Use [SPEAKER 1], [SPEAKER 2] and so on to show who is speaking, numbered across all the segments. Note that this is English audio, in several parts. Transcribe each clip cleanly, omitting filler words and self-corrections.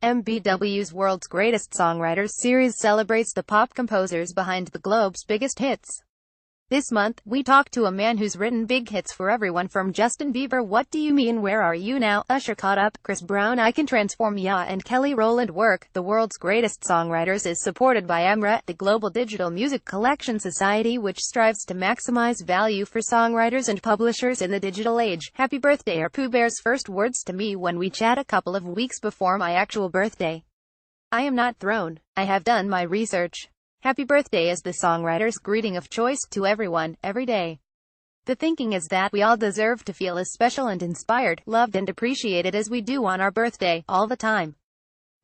[SPEAKER 1] MBW's World's Greatest Songwriters series celebrates the pop composers behind the globe's biggest hits. This month, we talk to a man who's written big hits for everyone from Justin Bieber, What Do You Mean, Where Are You Now, Usher, Caught Up, Chris Brown, I Can Transform Ya, and Kelly Rowland work. The World's Greatest Songwriters is supported by EMRA, the Global Digital Music Collection Society, which strives to maximize value for songwriters and publishers in the digital age. Happy birthday are Pooh Bear's first words to me when we chat a couple of weeks before my actual birthday. I am not thrown. I have done my research. Happy birthday is the songwriter's greeting of choice to everyone, every day. The thinking is that we all deserve to feel as special and inspired, loved and appreciated as we do on our birthday, all the time.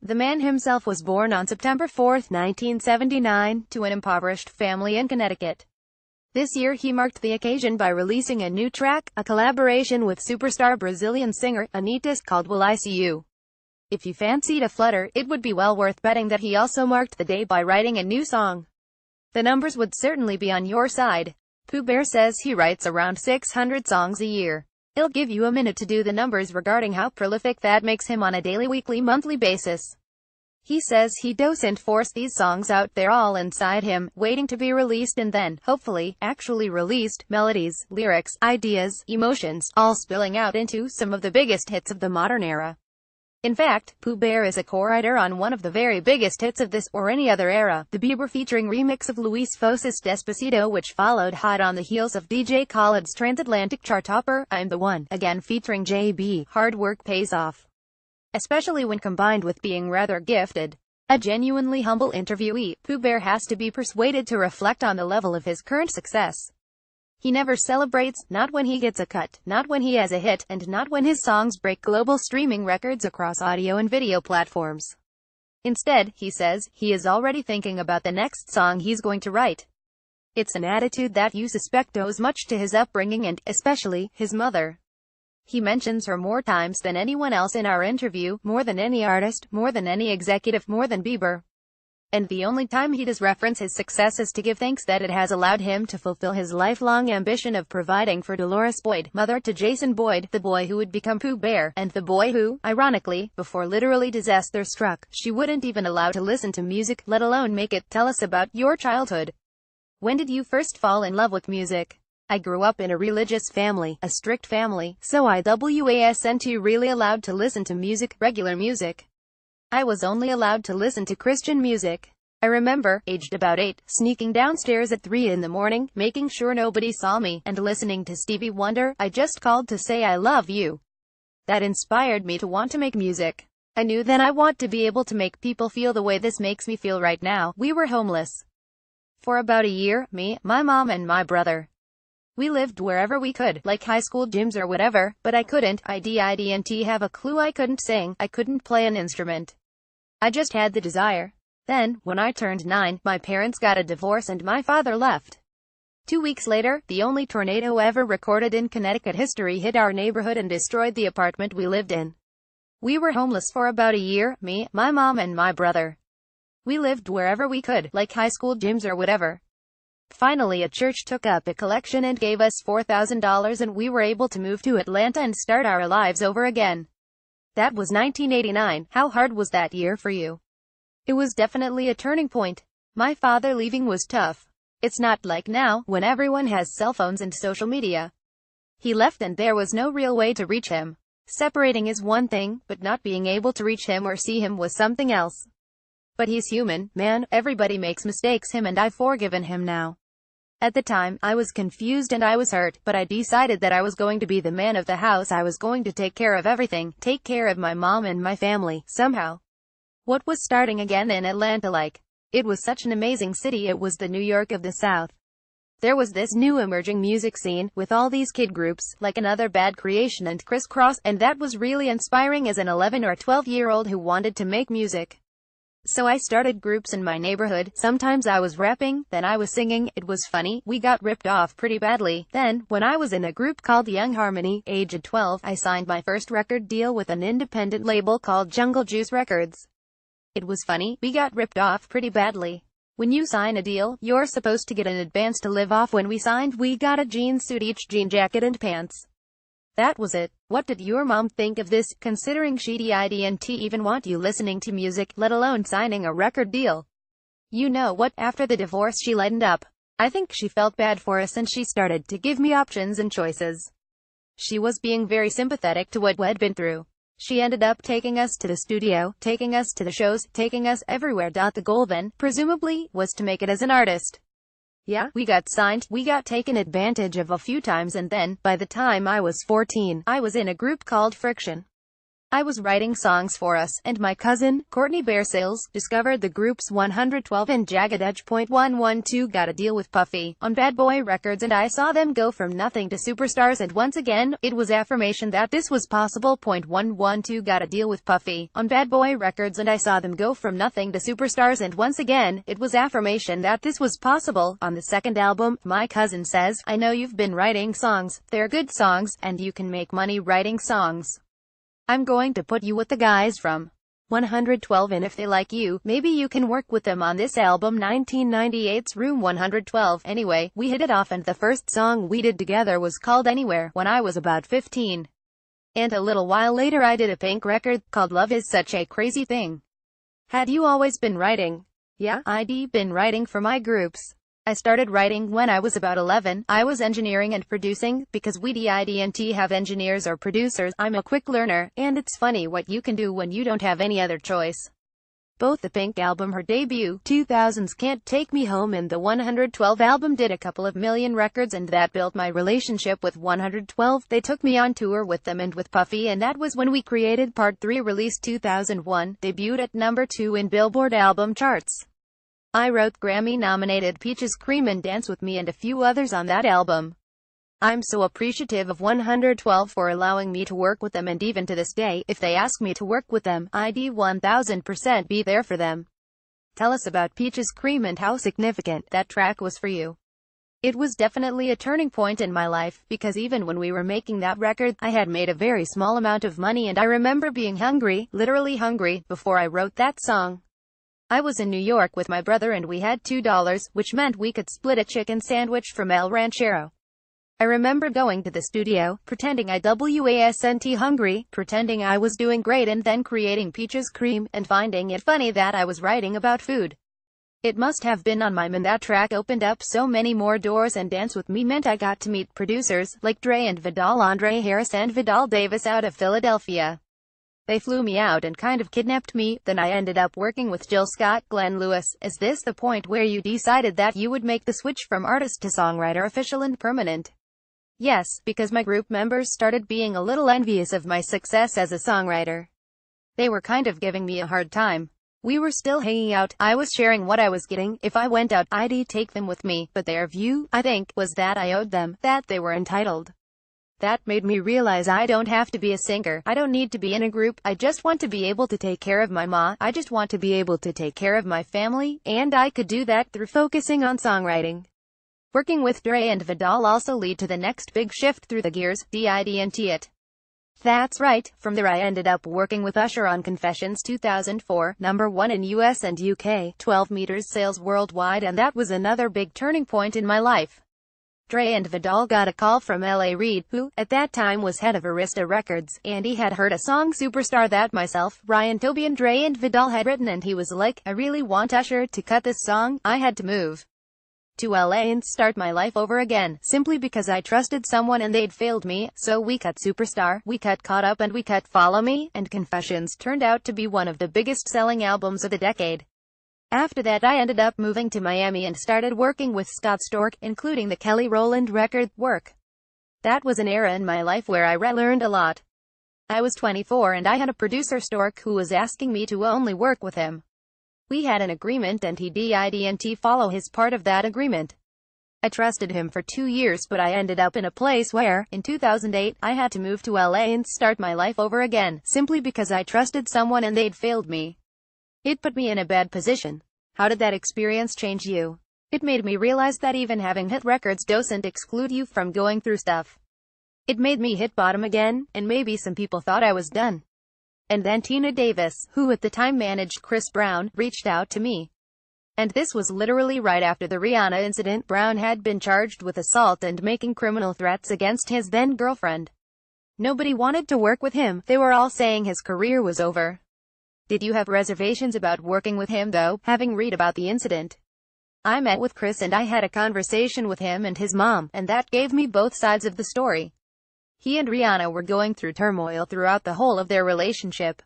[SPEAKER 1] The man himself was born on September 4, 1979, to an impoverished family in Connecticut. This year he marked the occasion by releasing a new track, a collaboration with superstar Brazilian singer, Anitta, called Will I See You. If you fancied a flutter, it would be well worth betting that he also marked the day by writing a new song. The numbers would certainly be on your side. Pooh Bear says he writes around 600 songs a year. He'll give you a minute to do the numbers regarding how prolific that makes him on a daily, weekly, monthly basis. He says he doesn't force these songs out, they're all inside him, waiting to be released and then, hopefully, actually released. Melodies, lyrics, ideas, emotions, all spilling out into some of the biggest hits of the modern era. In fact, Pooh Bear is a co-writer on one of the very biggest hits of this or any other era, the Bieber featuring remix of Luis Fonsi's Despacito, which followed hot on the heels of DJ Khaled's transatlantic chart topper, I'm the One, again featuring JB. Hard work pays off, especially when combined with being rather gifted. A genuinely humble interviewee, Pooh Bear has to be persuaded to reflect on the level of his current success. He never celebrates, not when he gets a cut, not when he has a hit, and not when his songs break global streaming records across audio and video platforms. Instead, he says, he is already thinking about the next song he's going to write. It's an attitude that you suspect owes much to his upbringing and, especially, his mother. He mentions her more times than anyone else in our interview, more than any artist, more than any executive, more than Bieber. And the only time he does reference his success is to give thanks that it has allowed him to fulfill his lifelong ambition of providing for Dolores Boyd, mother to Jason Boyd, the boy who would become Pooh Bear, and the boy who, ironically, before literally disaster struck, she wouldn't even allow to listen to music, let alone make it. Tell us about your childhood. When did you first fall in love with music? I grew up in a religious family, a strict family, so I wasn't really allowed to listen to music, regular music. I was only allowed to listen to Christian music. I remember, aged about 8, sneaking downstairs at 3 in the morning, making sure nobody saw me, and listening to Stevie Wonder, I Just Called to Say I Love You. That inspired me to want to make music. I knew then I want to be able to make people feel the way this makes me feel right now. We were homeless for about a year, me, my mom and my brother. We lived wherever we could, like high school gyms or whatever, but I couldn't, have a clue. I couldn't sing, I couldn't play an instrument. I just had the desire. Then, when I turned 9, my parents got a divorce and my father left. 2 weeks later, the only tornado ever recorded in Connecticut history hit our neighborhood and destroyed the apartment we lived in. We were homeless for about a year, me, my mom and my brother. We lived wherever we could, like high school gyms or whatever. Finally, a church took up a collection and gave us $4,000 and we were able to move to Atlanta and start our lives over again. That was 1989. How hard was that year for you? It was definitely a turning point. My father leaving was tough. It's not like now, when everyone has cell phones and social media. He left and there was no real way to reach him. Separating is one thing, but not being able to reach him or see him was something else. But he's human, man, everybody makes mistakes, him and I've forgiven him now. At the time, I was confused and I was hurt, but I decided that I was going to be the man of the house. I was going to take care of everything, take care of my mom and my family, somehow. What was starting again in Atlanta like? It was such an amazing city. It was the New York of the South. There was this new emerging music scene, with all these kid groups, like Another Bad Creation and Criss Cross, and that was really inspiring as an 11 or 12-year-old who wanted to make music. So I started groups in my neighborhood. Sometimes I was rapping, then I was singing. It was funny, we got ripped off pretty badly. Then, when I was in a group called Young Harmony, aged 12, I signed my first record deal with an independent label called Jungle Juice Records. It was funny, we got ripped off pretty badly. When you sign a deal, you're supposed to get an advance to live off. When we signed, we got a jean suit each, jean jacket and pants. That was it. What did your mom think of this, considering she didn't even want you listening to music, let alone signing a record deal? You know what, after the divorce she lightened up. I think she felt bad for us and she started to give me options and choices. She was being very sympathetic to what we'd been through. She ended up taking us to the studio, taking us to the shows, taking us everywhere. The goal then, presumably, was to make it as an artist. Yeah, we got signed, we got taken advantage of a few times, and then, by the time I was 14, I was in a group called Friction. I was writing songs for us, and my cousin, Courtney Bearsales, discovered the groups 112 and Jagged Edge. 112 got a deal with Puffy on Bad Boy Records, and I saw them go from nothing to superstars, and once again, it was affirmation that this was possible. 112 got a deal with Puffy on Bad Boy Records, and I saw them go from nothing to superstars, and once again, it was affirmation that this was possible. On the second album, my cousin says, I know you've been writing songs, they're good songs, and you can make money writing songs. I'm going to put you with the guys from 112, and if they like you, maybe you can work with them on this album. 1998's Room 112. Anyway, we hit it off, and the first song we did together was called Anywhere, when I was about 15. And a little while later I did a Pink record, called Love Is Such a Crazy Thing. Had you always been writing? Yeah, I'd been writing for my groups. I started writing when I was about 11. I was engineering and producing, because we didn't have engineers or producers. I'm a quick learner, and it's funny what you can do when you don't have any other choice. Both the Pink album, her debut, 2000's Can't Take Me Home, and the 112 album did a couple of million records, and that built my relationship with 112. They took me on tour with them and with Puffy, and that was when we created Part 3, released 2001, debuted at number 2 in Billboard album charts. I wrote Grammy-nominated Peaches Cream and Dance With Me and a few others on that album. I'm so appreciative of 112 for allowing me to work with them, and even to this day, if they ask me to work with them, I'd 1000% be there for them. Tell us about Peaches Cream and how significant that track was for you. It was definitely a turning point in my life, because even when we were making that record, I had made a very small amount of money, and I remember being hungry, literally hungry, before I wrote that song. I was in New York with my brother and we had $2, which meant we could split a chicken sandwich from El Ranchero. I remember going to the studio, pretending I wasn't hungry, pretending I was doing great, and then creating Peaches Cream, and finding it funny that I was writing about food. It must have been on my mind. That track opened up so many more doors, and Dance With Me meant I got to meet producers, like Dre and Vidal, Andre Harris and Vidal Davis out of Philadelphia. They flew me out and kind of kidnapped me. Then I ended up working with Jill Scott, Glenn Lewis. Is this the point where you decided that you would make the switch from artist to songwriter official and permanent? Yes, because my group members started being a little envious of my success as a songwriter. They were kind of giving me a hard time. We were still hanging out, I was sharing what I was getting. If I went out, I'd take them with me, but their view, I think, was that I owed them, that they were entitled. That made me realize I don't have to be a singer, I don't need to be in a group, I just want to be able to take care of my ma, I just want to be able to take care of my family, and I could do that through focusing on songwriting. Working with Dre and Vidal also led to the next big shift through the gears, didn't it? That's right, from there I ended up working with Usher on Confessions 2004, number 1 in US and UK, 12 meters sales worldwide, and that was another big turning point in my life. Dre and Vidal got a call from L.A. Reid, who, at that time was head of Arista Records, and he had heard a song Superstar that myself, Ryan Toby and Dre and Vidal had written, and he was like, I really want Usher to cut this song. I had to move to LA and start my life over again, simply because I trusted someone and they'd failed me. So we cut Superstar, we cut Caught Up, and we cut Follow Me, and Confessions turned out to be one of the biggest selling albums of the decade. After that I ended up moving to Miami and started working with Scott Storch, including the Kelly Rowland record work. That was an era in my life where I learned a lot. I was 24 and I had a producer, Storch, who was asking me to only work with him. We had an agreement and he didn't follow his part of that agreement. I trusted him for 2 years, but I ended up in a place where, in 2008, I had to move to LA and start my life over again, simply because I trusted someone and they'd failed me. It put me in a bad position. How did that experience change you? It made me realize that even having hit records doesn't exclude you from going through stuff. It made me hit bottom again, and maybe some people thought I was done. And then Tina Davis, who at the time managed Chris Brown, reached out to me. And this was literally right after the Rihanna incident. Brown had been charged with assault and making criminal threats against his then-girlfriend. Nobody wanted to work with him. They were all saying his career was over. Did you have reservations about working with him though, having read about the incident? I met with Chris and I had a conversation with him and his mom, and that gave me both sides of the story. He and Rihanna were going through turmoil throughout the whole of their relationship.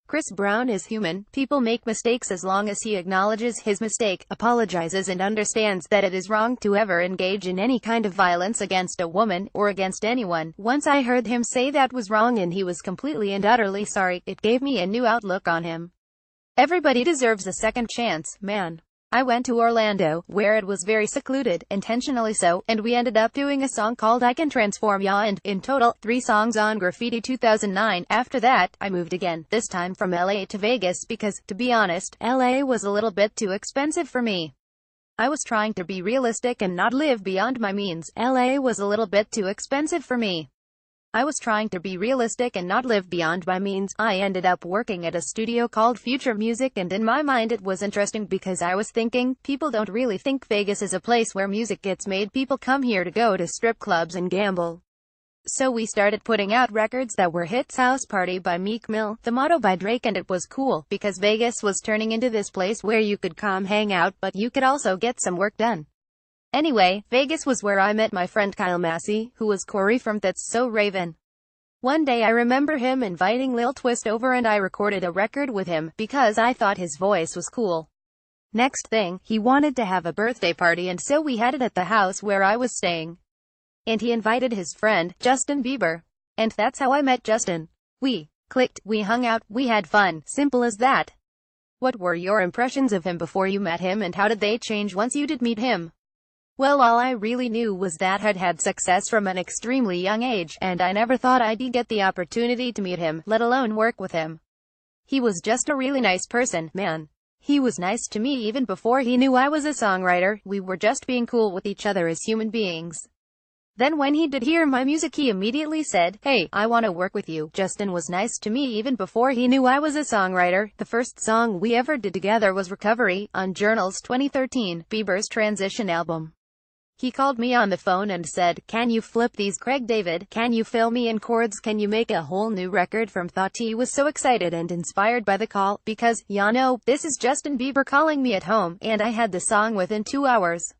[SPEAKER 1] Chris Brown is human. People make mistakes as long as he acknowledges his mistake, apologizes and understands that it is wrong to ever engage in any kind of violence against a woman, or against anyone. Once I heard him say that was wrong and he was completely and utterly sorry, it gave me a new outlook on him. Everybody deserves a second chance, man. I went to Orlando, where it was very secluded, intentionally so, and we ended up doing a song called I Can Transform Ya and, in total, 3 songs on Graffiti 2009. After that, I moved again, this time from LA to Vegas because, to be honest, LA was a little bit too expensive for me. I was trying to be realistic and not live beyond my means. LA was a little bit too expensive for me. I was trying to be realistic and not live beyond my means. I ended up working at a studio called Future Music, and in my mind it was interesting because I was thinking, people don't really think Vegas is a place where music gets made. People come here to go to strip clubs and gamble. So we started putting out records that were hits. House Party by Meek Mill, The Motto by Drake, and it was cool, because Vegas was turning into this place where you could come hang out, but you could also get some work done. Anyway, Vegas was where I met my friend Kyle Massey, who was Corey from That's So Raven. One day I remember him inviting Lil Twist over and I recorded a record with him, because I thought his voice was cool. Next thing, he wanted to have a birthday party, and so we had it at the house where I was staying. And he invited his friend, Justin Bieber. And that's how I met Justin. We clicked, we hung out, we had fun. Simple as that. What were your impressions of him before you met him, and how did they change once you did meet him? Well, all I really knew was that I'd had success from an extremely young age, and I never thought I'd get the opportunity to meet him, let alone work with him. He was just a really nice person, man. He was nice to me even before he knew I was a songwriter. We were just being cool with each other as human beings. Then when he did hear my music, he immediately said, "Hey, I want to work with you." Justin was nice to me even before he knew I was a songwriter. The first song we ever did together was Recovery, on Journal's 2013, Bieber's transition album. He called me on the phone and said, "Can you flip these, Craig David? Can you fill me in chords? Can you make a whole new record from thought?" He was so excited and inspired by the call, because, ya know, this is Justin Bieber calling me at home, and I had the song within 2 hours.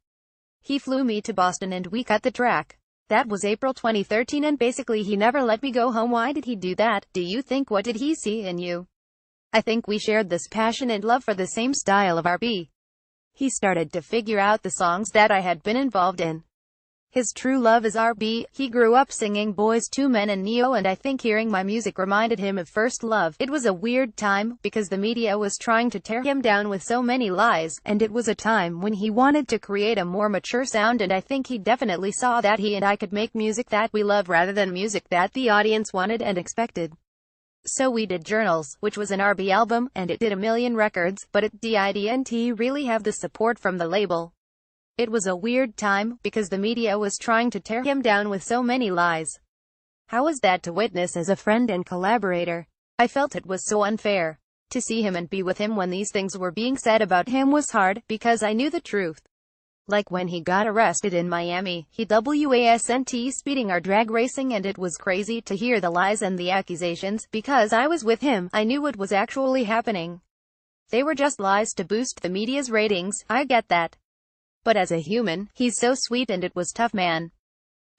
[SPEAKER 1] He flew me to Boston and we cut the track. That was April 2013, and basically he never let me go home. Why did he do that, do you think? What did he see in you? I think we shared this passion and love for the same style of R&B. He started to figure out the songs that I had been involved in. His true love is R&B. He grew up singing Boyz II Men and Neo, and I think hearing my music reminded him of first love. It was a weird time, because the media was trying to tear him down with so many lies, and it was a time when he wanted to create a more mature sound, and I think he definitely saw that he and I could make music that we love rather than music that the audience wanted and expected. So we did Journals, which was an R&B album, and it did 1 million records, but it didn't really have the support from the label. It was a weird time, because the media was trying to tear him down with so many lies. How was that to witness as a friend and collaborator? I felt it was so unfair. To see him and be with him when these things were being said about him was hard, because I knew the truth. Like when he got arrested in Miami, he wasn't speeding or drag racing, and it was crazy to hear the lies and the accusations. Because I was with him, I knew what was actually happening. They were just lies to boost the media's ratings, I get that. But as a human, he's so sweet, and it was tough, man.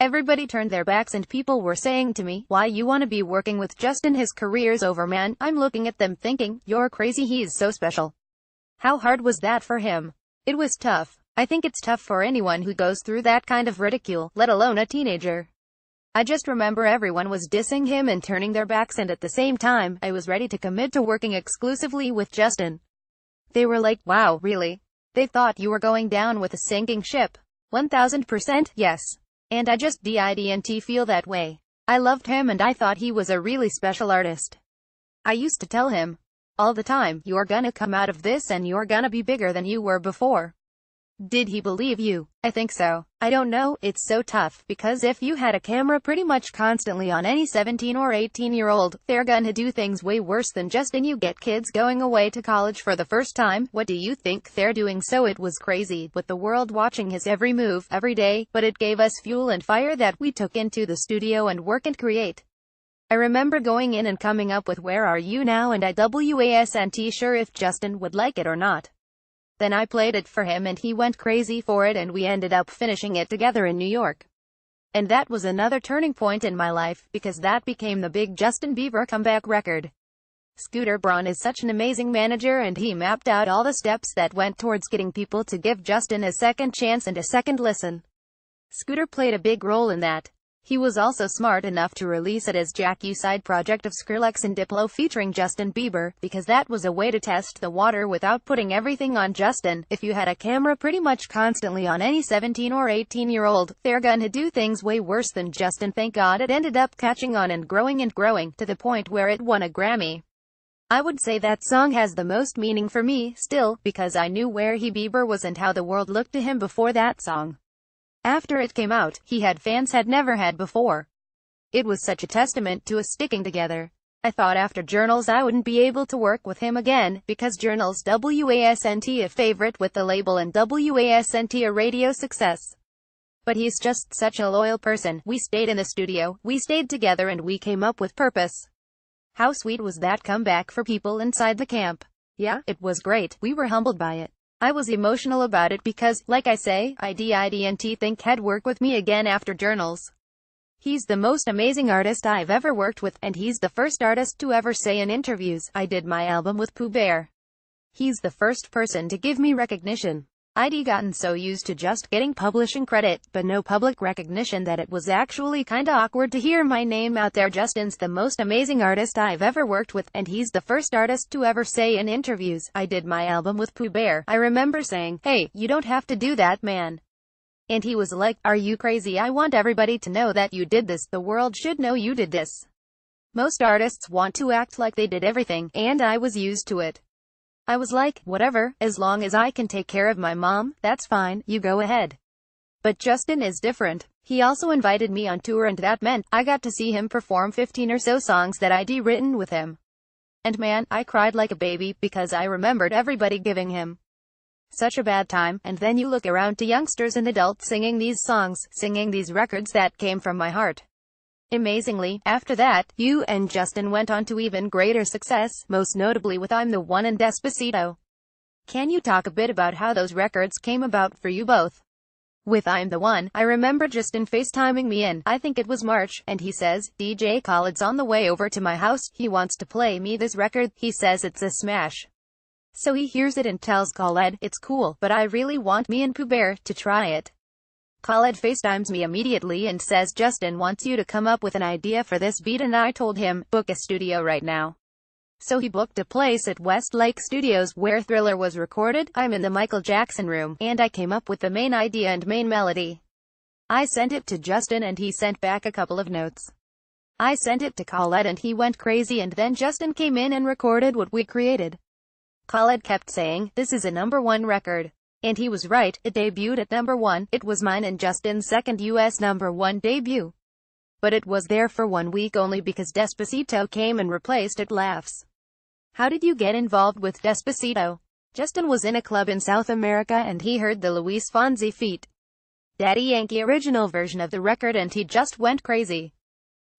[SPEAKER 1] Everybody turned their backs and people were saying to me, "Why you wanna be working with Justin? His career's over, man." I'm looking at them thinking, "You're crazy, he's so special." How hard was that for him? It was tough. I think it's tough for anyone who goes through that kind of ridicule, let alone a teenager. I just remember everyone was dissing him and turning their backs, and at the same time, I was ready to commit to working exclusively with Justin. They were like, "Wow, really? They thought you were going down with a sinking ship." 1000%, yes. And I just didn't feel that way. I loved him and I thought he was a really special artist. I used to tell him all the time, "You're gonna come out of this and you're gonna be bigger than you were before." Did he believe you? I think so. I don't know, it's so tough, because if you had a camera pretty much constantly on any 17 or 18-year-old, they're gonna do things way worse than Justin. You get kids going away to college for the first time, what do you think they're doing? So it was crazy, with the world watching his every move, every day, but it gave us fuel and fire that we took into the studio and work and create. I remember going in and coming up with Where Are You Now, and I wasn't sure if Justin would like it or not. Then I played it for him and he went crazy for it, and we ended up finishing it together in New York. And that was another turning point in my life, because that became the big Justin Bieber comeback record. Scooter Braun is such an amazing manager, and he mapped out all the steps that went towards getting people to give Justin a second chance and a second listen. Scooter played a big role in that. He was also smart enough to release it as Jack U side project of Skrillex and Diplo featuring Justin Bieber, because that was a way to test the water without putting everything on Justin. If you had a camera pretty much constantly on any 17 or 18-year-old, they're gonna do things way worse than Justin. Thank God it ended up catching on and growing to the point where it won a Grammy. I would say that song has the most meaning for me, still, because I knew where Bieber was and how the world looked to him before that song. After it came out, he had fans had never had before. It was such a testament to us sticking together. I thought after Journals I wouldn't be able to work with him again, because Journals wasn't a favorite with the label and wasn't a radio success. But he's just such a loyal person. We stayed in the studio, we stayed together, and we came up with Purpose. How sweet was that comeback for people inside the camp? Yeah, it was great. We were humbled by it. I was emotional about it because, like I say, I didn't think he'd work with me again after Journals. He's the most amazing artist I've ever worked with, and he's the first artist to ever say in interviews, "I did my album with Pooh Bear." He's the first person to give me recognition. I'd gotten so used to just getting publishing credit, but no public recognition, that it was actually kinda awkward to hear my name out there. Justin's the most amazing artist I've ever worked with, and he's the first artist to ever say in interviews, "I did my album with Pooh Bear." I remember saying, "Hey, you don't have to do that, man." And he was like, "Are you crazy? I want everybody to know that you did this. The world should know you did this." Most artists want to act like they did everything, and I was used to it. I was like, whatever, as long as I can take care of my mom, that's fine, you go ahead. But Justin is different. He also invited me on tour, and that meant I got to see him perform 15 or so songs that I'd written with him. And man, I cried like a baby, because I remembered everybody giving him such a bad time. And then you look around to youngsters and adults singing these songs, singing these records that came from my heart. Amazingly, after that, you and Justin went on to even greater success, most notably with I'm the One and Despacito. Can you talk a bit about how those records came about for you both? With I'm the One, I remember Justin FaceTiming me in, I think it was March, and he says, "DJ Khaled's on the way over to my house, he wants to play me this record, he says it's a smash." So he hears it and tells Khaled, "It's cool, but I really want me and Pooh Bear to try it." Khaled FaceTimes me immediately and says, "Justin wants you to come up with an idea for this beat," and I told him, "Book a studio right now." So he booked a place at Westlake Studios where Thriller was recorded. I'm in the Michael Jackson room, and I came up with the main idea and main melody. I sent it to Justin and he sent back a couple of notes. I sent it to Khaled and he went crazy, and then Justin came in and recorded what we created. Khaled kept saying, "This is a #1 record." And he was right, it debuted at #1, it was mine and Justin's second US #1 debut. But it was there for 1 week only because Despacito came and replaced it. Laughs. How did you get involved with Despacito? Justin was in a club in South America and he heard the Luis Fonsi feat. Daddy Yankee original version of the record, and he just went crazy.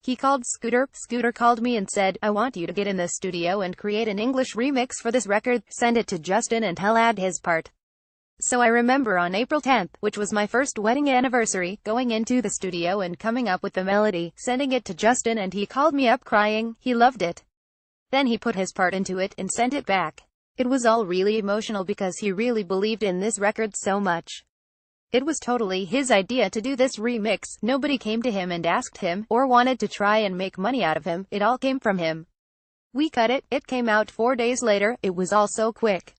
[SPEAKER 1] He called Scooter. Scooter called me and said, "I want you to get in the studio and create an English remix for this record, send it to Justin and he'll add his part." So I remember on April 10th, which was my first wedding anniversary, going into the studio and coming up with the melody, sending it to Justin, and he called me up crying. He loved it. Then he put his part into it and sent it back. It was all really emotional because he really believed in this record so much. It was totally his idea to do this remix. Nobody came to him and asked him, or wanted to try and make money out of him. It all came from him. We cut it. It came out 4 days later. It was all so quick.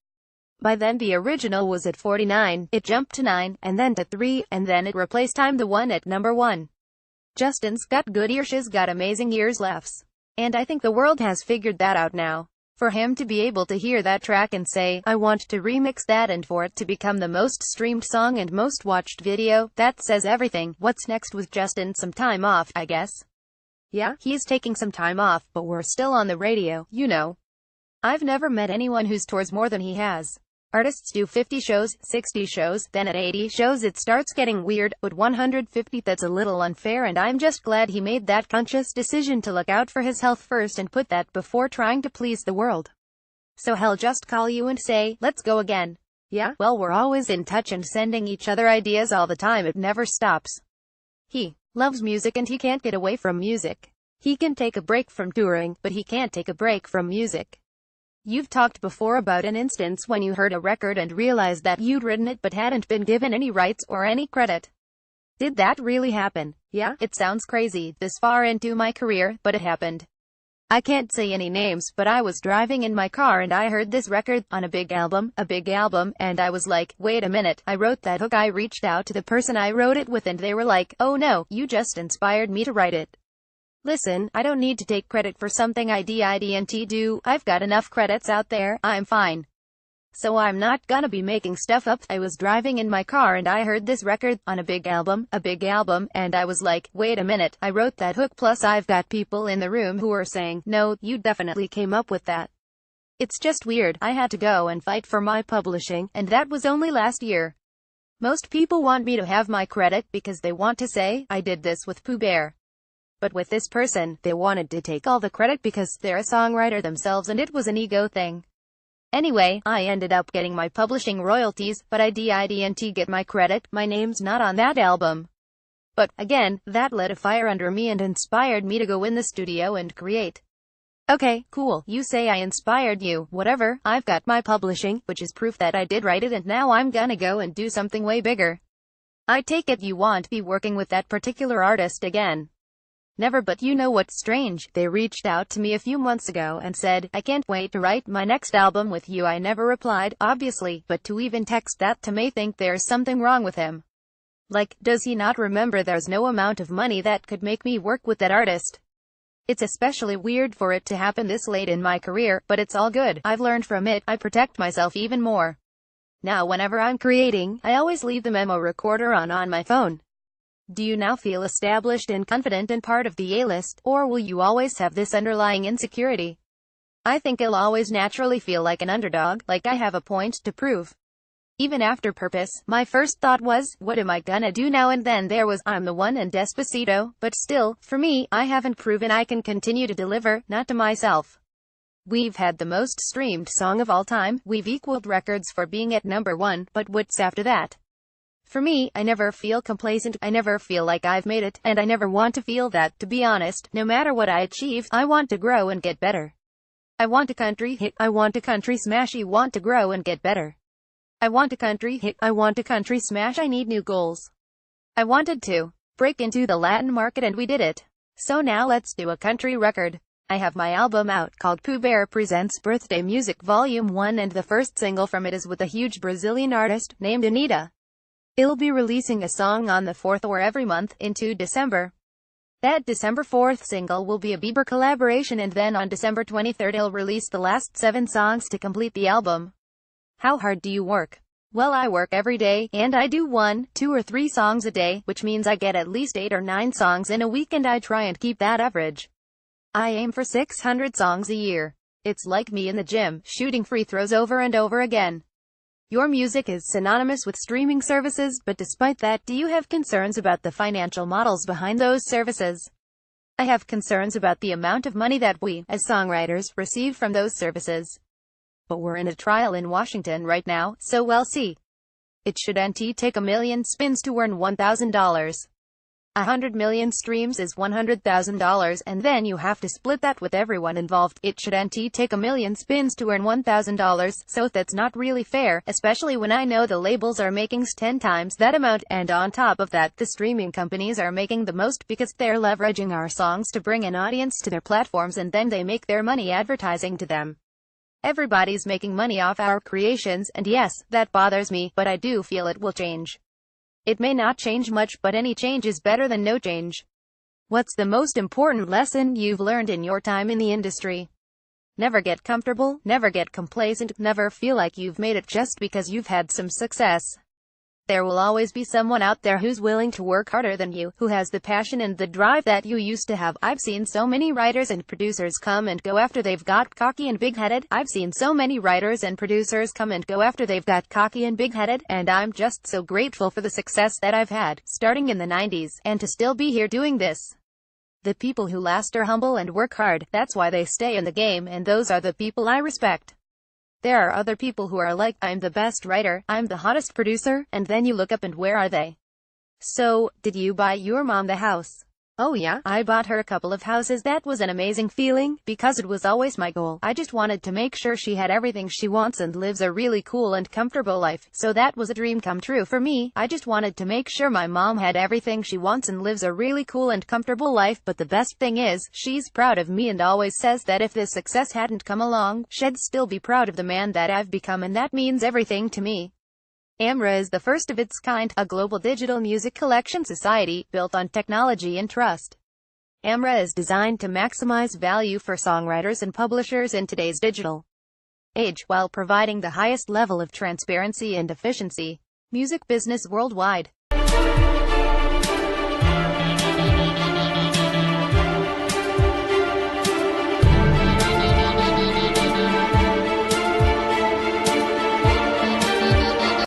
[SPEAKER 1] By then the original was at 49, it jumped to 9, and then to 3, and then it replaced I'm the One at #1. Justin's got good ears, she's got amazing ears. Laughs. And I think the world has figured that out now. For him to be able to hear that track and say, "I want to remix that," and for it to become the most streamed song and most watched video, that says everything. What's next with Justin? Some time off, I guess. Yeah, he's taking some time off, but we're still on the radio, you know. I've never met anyone who's tours more than he has. Artists do 50 shows, 60 shows, then at 80 shows it starts getting weird, but 150, that's a little unfair, and I'm just glad he made that conscious decision to look out for his health first and put that before trying to please the world. So he'll just call you and say, let's go again. Yeah, well, we're always in touch and sending each other ideas all the time, it never stops. He loves music and he can't get away from music. He can take a break from touring, but he can't take a break from music. You've talked before about an instance when you heard a record and realized that you'd written it but hadn't been given any rights or any credit. Did that really happen? Yeah, it sounds crazy, this far into my career, but it happened. I can't say any names, but I was driving in my car and I heard this record, on a big album, and I was like, wait a minute, I wrote that hook. I reached out to the person I wrote it with and they were like, oh no, you just inspired me to write it. Listen, I don't need to take credit for something I didn't do, I've got enough credits out there, I'm fine. So I'm not gonna be making stuff up. I was driving in my car and I heard this record, on a big album, and I was like, wait a minute, I wrote that hook, plus I've got people in the room who are saying, no, you definitely came up with that. It's just weird. I had to go and fight for my publishing, and that was only last year. Most people want me to have my credit because they want to say, I did this with Pooh Bear. But with this person, they wanted to take all the credit because they're a songwriter themselves and it was an ego thing. Anyway, I ended up getting my publishing royalties, but I didn't get my credit, my name's not on that album. But, again, that lit a fire under me and inspired me to go in the studio and create. Okay, cool, you say I inspired you, whatever, I've got my publishing, which is proof that I did write it, and now I'm gonna go and do something way bigger. I take it you want to be working with that particular artist again. Never, but you know what's strange? They reached out to me a few months ago and said, I can't wait to write my next album with you. I never replied, obviously, but to even text that to me think there's something wrong with him. Like, does he not remember there's no amount of money that could make me work with that artist? It's especially weird for it to happen this late in my career, but it's all good. I've learned from it. I protect myself even more. Now whenever I'm creating, I always leave the memo recorder on my phone. Do you now feel established and confident and part of the A-list, or will you always have this underlying insecurity? I think I'll always naturally feel like an underdog, like I have a point to prove. Even after Purpose, my first thought was, what am I gonna do now? And then there was I'm the One and Despacito, but still, for me, I haven't proven I can continue to deliver, not to myself. We've had the most streamed song of all time, we've equaled records for being at #1, but what's after that? For me, I never feel complacent, I never feel like I've made it, and I never want to feel that, to be honest. No matter what I achieve, I want to grow and get better. I want a country hit, I want a country smash. You want to grow and get better. I want a country hit, I want a country smash. I need new goals. I wanted to break into the Latin market and we did it. So now let's do a country record. I have my album out, called Pooh Bear Presents Birthday Music Volume 1, and the first single from it is with a huge Brazilian artist, named Anitta. It'll be releasing a song on the 4th or every month, into December. That December 4th single will be a Bieber collaboration, and then on December 23rd he'll release the last 7 songs to complete the album. How hard do you work? Well, I work every day, and I do 1, 2 or 3 songs a day, which means I get at least 8 or 9 songs in a week, and I try and keep that average. I aim for 600 songs a year. It's like me in the gym, shooting free throws over and over again. Your music is synonymous with streaming services, but despite that, do you have concerns about the financial models behind those services? I have concerns about the amount of money that we, as songwriters, receive from those services. But we're in a trial in Washington right now, so we'll see. It shouldn't take a million spins to earn $1,000. 100 million streams is $100,000, and then you have to split that with everyone involved. It shouldn't take a million spins to earn $1,000, so that's not really fair, especially when I know the labels are making 10 times that amount, and on top of that, the streaming companies are making the most because they're leveraging our songs to bring an audience to their platforms, and then they make their money advertising to them. Everybody's making money off our creations, and yes, that bothers me, but I do feel it will change. It may not change much, but any change is better than no change. What's the most important lesson you've learned in your time in the industry? Never get comfortable, never get complacent, never feel like you've made it just because you've had some success. There will always be someone out there who's willing to work harder than you, who has the passion and the drive that you used to have. I've seen so many writers and producers come and go after they've got cocky and big-headed. I've seen so many writers and producers come and go after they've got cocky and big-headed, and I'm just so grateful for the success that I've had, starting in the 90s, and to still be here doing this. The people who last are humble and work hard. That's why they stay in the game, and those are the people I respect. There are other people who are like, I'm the best writer, I'm the hottest producer, and then you look up and where are they? So, did you buy your mom the house? Oh yeah, I bought her a couple of houses. That was an amazing feeling, because it was always my goal. I just wanted to make sure she had everything she wants and lives a really cool and comfortable life. So that was a dream come true for me. I just wanted to make sure my mom had everything she wants and lives a really cool and comfortable life. But the best thing is, she's proud of me and always says that if this success hadn't come along, she'd still be proud of the man that I've become, and that means everything to me. AMRA is the first of its kind, a global digital music collection society, built on technology and trust. AMRA is designed to maximize value for songwriters and publishers in today's digital age, while providing the highest level of transparency and efficiency. Music business worldwide.